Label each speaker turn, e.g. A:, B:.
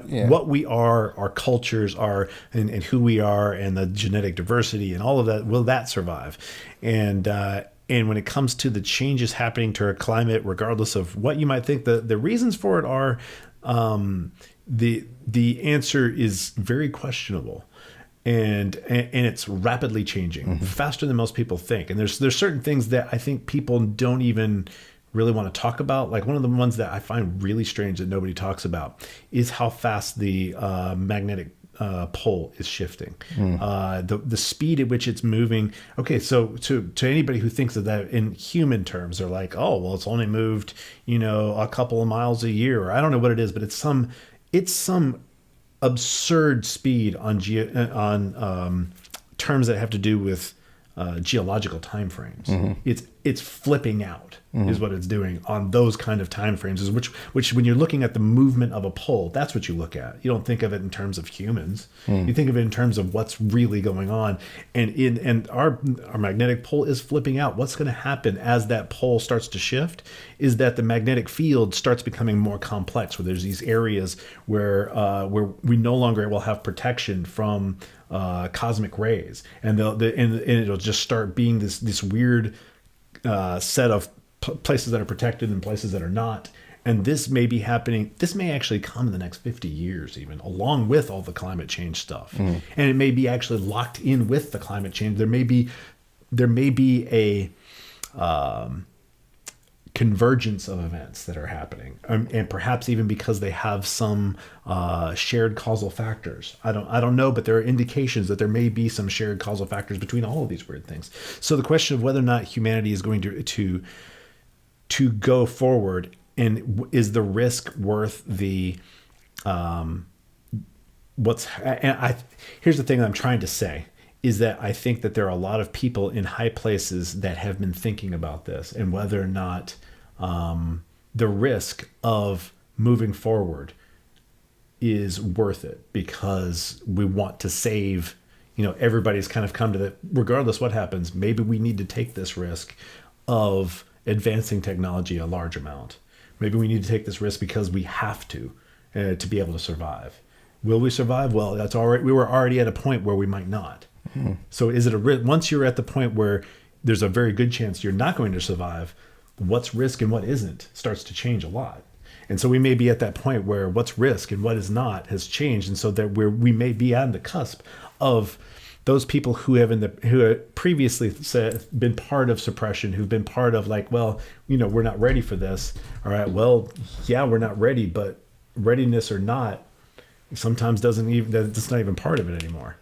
A: Yeah.
B: what we are, our cultures are, and who we are, and the genetic diversity and all of that, will that survive? And when it comes to the changes happening to our climate, regardless of what you might think the reasons for it are, the answer is very questionable. And it's rapidly changing faster than most people think. And there's certain things that I think people don't even really want to talk about. Like one of the ones that I find really strange that nobody talks about is how fast the magnetic pole is shifting. The speed at which it's moving. Okay, so to anybody who thinks of that in human terms, they're like, oh, well, it's only moved, a couple of miles a year, or I don't know what it is, but it's some absurd speed on terms that have to do with geological timeframes. It's flipping out is what it's doing on those kind of timeframes. Is which when you're looking at the movement of a pole, that's what you look at. You don't think of it in terms of humans. You think of it in terms of what's really going on. And our magnetic pole is flipping out. What's going to happen as that pole starts to shift is that the magnetic field starts becoming more complex, where there's these areas where we no longer will have protection from cosmic rays, and it'll just start being this weird set of places that are protected and places that are not. And this may be happening. This may actually come in the next 50 years, even along with all the climate change stuff. And it may be actually locked in with the climate change. There may be a convergence of events that are happening, and perhaps even because they have some shared causal factors. I don't know, but there are indications that there may be some shared causal factors between all of these weird things. So the question of whether or not humanity is going to go forward, and is the risk worth the here's the thing I'm trying to say, is that I think that there are a lot of people in high places that have been thinking about this, and whether or not the risk of moving forward is worth it, because we want to save, everybody's kind of come to that, regardless what happens, maybe we need to take this risk of advancing technology a large amount. Maybe we need to take this risk because we have to be able to survive. Will we survive? Well, we were already at a point where we might not. So is it a risk? Once you're at the point where there's a very good chance you're not going to survive, what's risk and what isn't starts to change a lot. And so we may be at that point where what's risk and what is not has changed. And so that we may be on the cusp of those people who have previously been part of suppression, who've been part of we're not ready for this. All right, well, yeah, we're not ready, but readiness or not, sometimes that's not even part of it anymore.